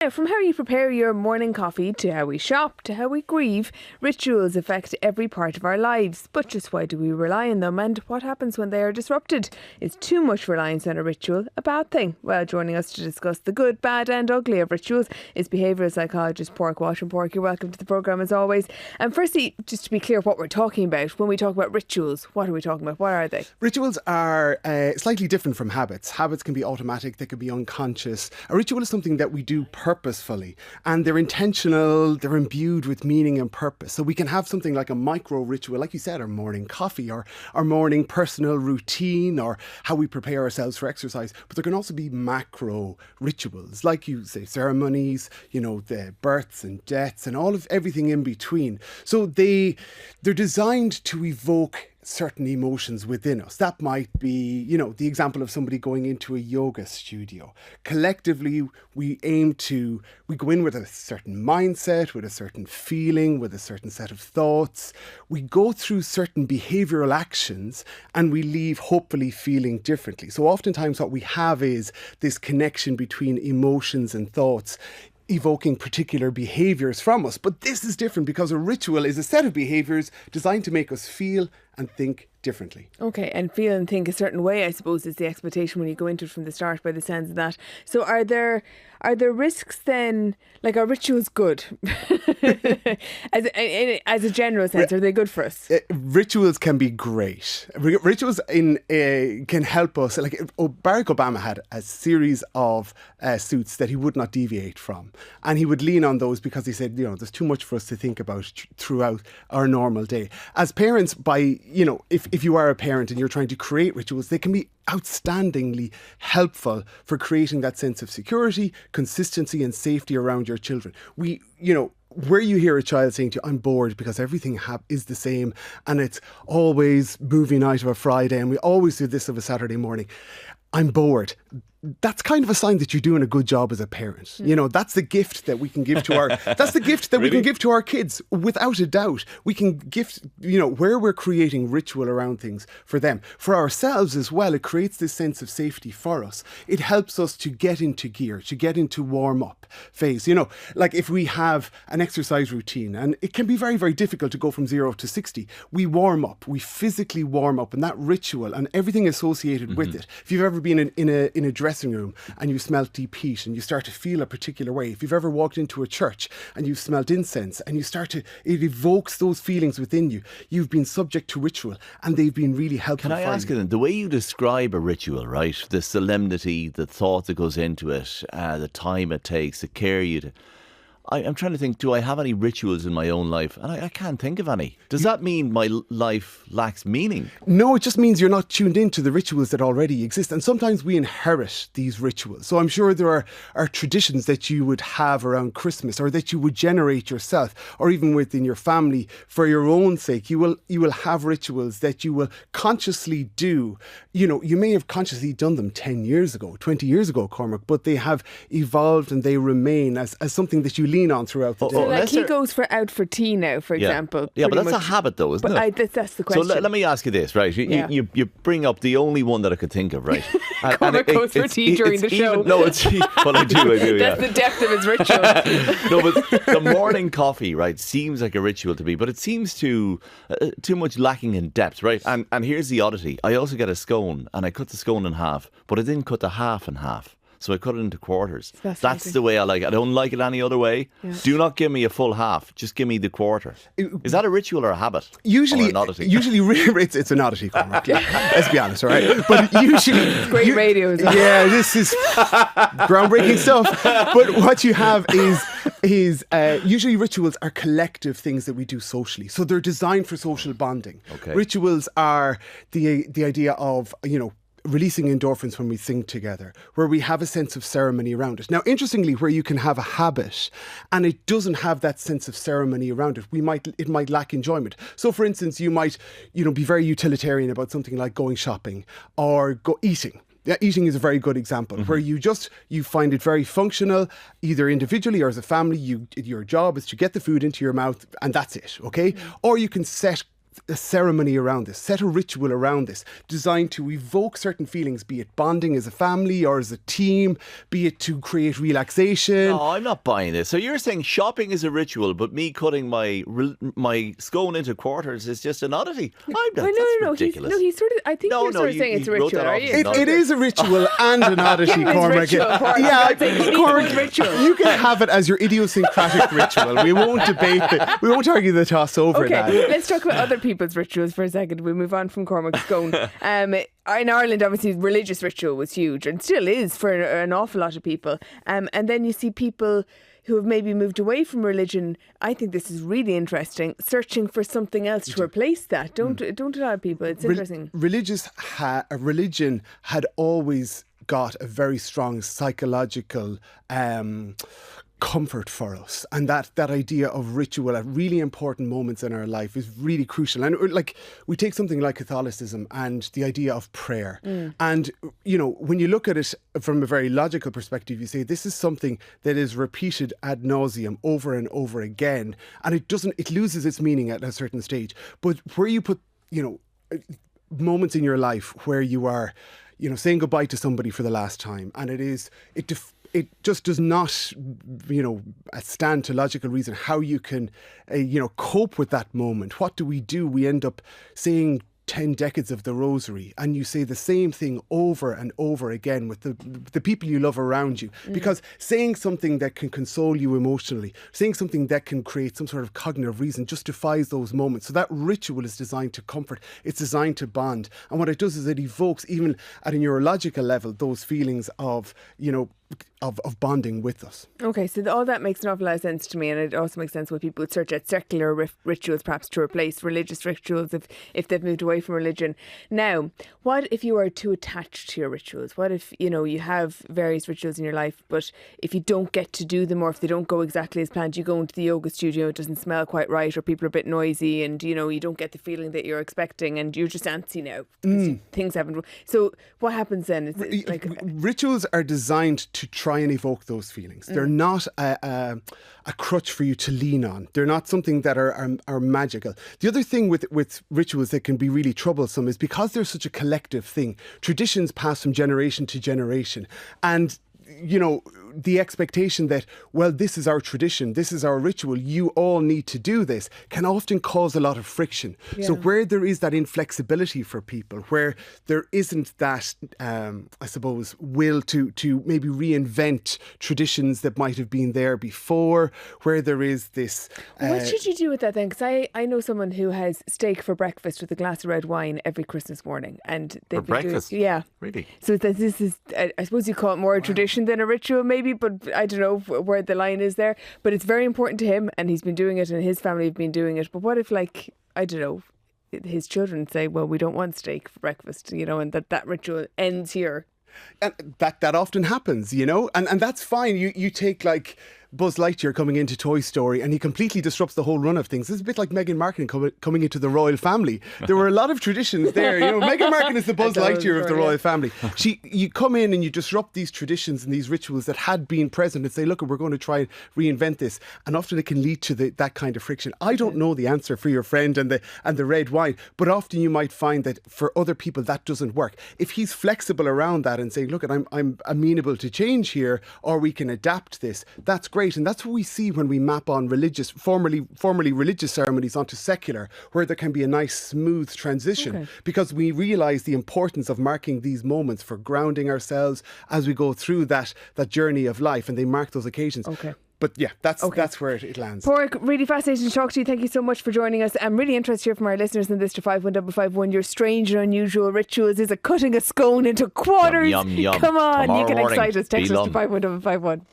Now, from how you prepare your morning coffee to how we shop to how we grieve, rituals affect every part of our lives. But just why do we rely on them, and what happens when they are disrupted? Is too much reliance on a ritual a bad thing? Well, joining us to discuss the good, bad and ugly of rituals is behaviour psychologist Padraig Walsh. And Padraig, you're welcome to the programme as always. And firstly, just to be clear what we're talking about, when we talk about rituals, what are we talking about? What are they? Rituals are slightly different from habits. Habits can be automatic, they can be unconscious. A ritual is something that we do purposefully, and they're intentional, they're imbued with meaning and purpose. So we can have something like a micro ritual, like you said, our morning coffee or our morning personal routine or how we prepare ourselves for exercise. But there can also be macro rituals, like you say, ceremonies, the births and deaths and everything in between. So they're designed to evoke certain emotions within us. That might be, the example of somebody going into a yoga studio. Collectively, we go in with a certain mindset, with a certain feeling, with a certain set of thoughts. We go through certain behavioural actions and we leave hopefully feeling differently. So oftentimes what we have is this connection between emotions and thoughts, evoking particular behaviours from us. But this is different because a ritual is a set of behaviours designed to make us feel and think differently. Okay, and feel and think a certain way, I suppose, is the expectation when you go into it from the start, by the sounds of that. So are there risks then? Like, are rituals good? as a general sense, are they good for us? Rituals can be great. Rituals can help us. Like, Barack Obama had a series of suits that he would not deviate from, and he would lean on those because he said, there's too much for us to think about throughout our normal day. As parents, if you are a parent and you're trying to create rituals, they can be outstandingly helpful for creating that sense of security, consistency and safety around your children. Where you hear a child saying to you, I'm bored because everything is the same and it's always movie night of a Friday and we always do this of a Saturday morning. I'm bored. That's kind of a sign that you're doing a good job as a parent. That's the gift that we can give to we can give to our kids, without a doubt. We can gift, where we're creating ritual around things for them. For ourselves as well, it creates this sense of safety for us. It helps us to get into gear, to get into warm up phase. Like if we have an exercise routine, and it can be very, very difficult to go from 0 to 60. We warm up, we physically warm up, and that ritual and everything associated with it. If you've ever been in a dressing room and you smelt deep heat and you start to feel a particular way. If you've ever walked into a church and you've smelt incense and it evokes those feelings within you. You've been subject to ritual and they've been really helpful. Can I ask you then, the way you describe a ritual, right? The solemnity, the thought that goes into it, the time it takes, the care I'm trying to think, do I have any rituals in my own life? And I can't think of any. Does that mean my life lacks meaning? No, it just means you're not tuned into the rituals that already exist. And sometimes we inherit these rituals. So I'm sure there are traditions that you would have around Christmas or that you would generate yourself or even within your family for your own sake. You will have rituals that you will consciously do. You may have consciously done them 10 years ago, 20 years ago, Cormac, but they have evolved and they remain as something that you lean on throughout the day. So like he goes out for tea now, for example. Yeah, but that's a habit though, isn't it? That's the question. So let me ask you this, right? You bring up the only one that I could think of, right? Cormac goes for tea during the show. Well, I do, yeah. That's the depth of his ritual. No, but the morning coffee, right, seems like a ritual to me, but it seems too much lacking in depth, right? And here's the oddity. I also get a scone and I cut the scone in half, but I didn't cut the half in half. So I cut it into quarters. That's the way I like it. I don't like it any other way. Yeah. Do not give me a full half. Just give me the quarter. Is that a ritual or a habit? Usually, or an oddity? It's an oddity, Cormac. Let's be honest, all right? But usually... It's great radio. Yeah, this is groundbreaking stuff. But what you have is usually rituals are collective things that we do socially. So they're designed for social bonding. Okay. Rituals are the idea of, releasing endorphins when we sing together, where we have a sense of ceremony around it. Now, interestingly, where you can have a habit and it doesn't have that sense of ceremony around it, it might lack enjoyment. So, for instance, you might, be very utilitarian about something like going shopping or eating. Yeah, eating is a very good example where you find it very functional, either individually or as a family. Your job is to get the food into your mouth and that's it, okay? Or you can set a ceremony around this, set a ritual around this, designed to evoke certain feelings, be it bonding as a family or as a team, be it to create relaxation. No, I'm not buying this. So you're saying shopping is a ritual, but me cutting my scone into quarters is just an oddity? That's ridiculous. He's sort of. I think you're sort of saying it's a ritual. Are you? It is a ritual and an oddity, Cormac. Cormac, ritual. You can have it as your idiosyncratic ritual. We won't debate it. We won't argue the toss over that. Let's talk about other people's rituals for a second. We move on from Cormac's scone. In Ireland, obviously, religious ritual was huge and still is for an awful lot of people. And then you see people who have maybe moved away from religion. I think this is really interesting, searching for something else to replace that. Don't a lot of people? It's interesting. Religion had always got a very strong psychological comfort for us, and that idea of ritual at really important moments in our life is really crucial. And like, we take something like Catholicism and the idea of prayer, and when you look at it from a very logical perspective, you say this is something that is repeated ad nauseum over and over again, and it loses its meaning at a certain stage. But where you put moments in your life where you are saying goodbye to somebody for the last time, and it just does not, stand to logical reason how you can, cope with that moment. What do? We end up saying 10 decades of the rosary, and you say the same thing over and over again with the people you love around you, because saying something that can console you emotionally, saying something that can create some sort of cognitive reason justifies those moments. So that ritual is designed to comfort, it's designed to bond, and what it does is it evokes, even at a neurological level, those feelings of of bonding with us. Okay, so all that makes an awful lot of sense to me, and it also makes sense why people would search out secular rituals perhaps to replace religious rituals if they've moved away from religion. Now, what if you are too attached to your rituals? What if, you have various rituals in your life, but if you don't get to do them, or if they don't go exactly as planned, you go into the yoga studio, it doesn't smell quite right, or people are a bit noisy, and, you don't get the feeling that you're expecting, and you're just antsy now because things haven't. So what happens then? Is it like rituals are designed to try and evoke those feelings. They're not a crutch for you to lean on. They're not something that are magical. The other thing with rituals that can be really troublesome is because they're such a collective thing, traditions pass from generation to generation, and the expectation that, well, this is our tradition, this is our ritual, you all need to do this, can often cause a lot of friction. Yeah. So where there is that inflexibility for people, where there isn't that, I suppose, will to maybe reinvent traditions that might have been there before, where there is this... what should you do with that then? Because I know someone who has steak for breakfast with a glass of red wine every Christmas morning. And for breakfast? Yeah. Really? So this is, I suppose you call it more a tradition than a ritual maybe, but I don't know where the line is there. But it's very important to him, and he's been doing it, and his family have been doing it. But what if, like, I don't know, his children say, well, we don't want steak for breakfast, and that ritual ends here? And that often happens, and that's fine. You take, like, Buzz Lightyear coming into Toy Story, and he completely disrupts the whole run of things. It's a bit like Meghan Markle coming into the royal family. There were a lot of traditions there. Meghan Markle is the Buzz Lightyear of the royal family. You come in and you disrupt these traditions and these rituals that had been present and say, look, we're going to try and reinvent this. And often it can lead to that kind of friction. I don't know the answer for your friend and the red wine, but often you might find that for other people that doesn't work. If he's flexible around that and saying, look, I'm amenable to change here, or we can adapt this, that's great. And that's what we see when we map on formerly religious ceremonies onto secular, where there can be a nice smooth transition, because we realise the importance of marking these moments for grounding ourselves as we go through that journey of life, and they mark those occasions. Okay. But yeah, that's where it lands. Padraig, really fascinating to talk to you. Thank you so much for joining us. I'm really interested to hear from our listeners in this to 51551. Your strange and unusual rituals. Is it cutting a scone into quarters? Yum, yum, yum. Come on, Tomorrow you can morning, excite us. Text us to 51551.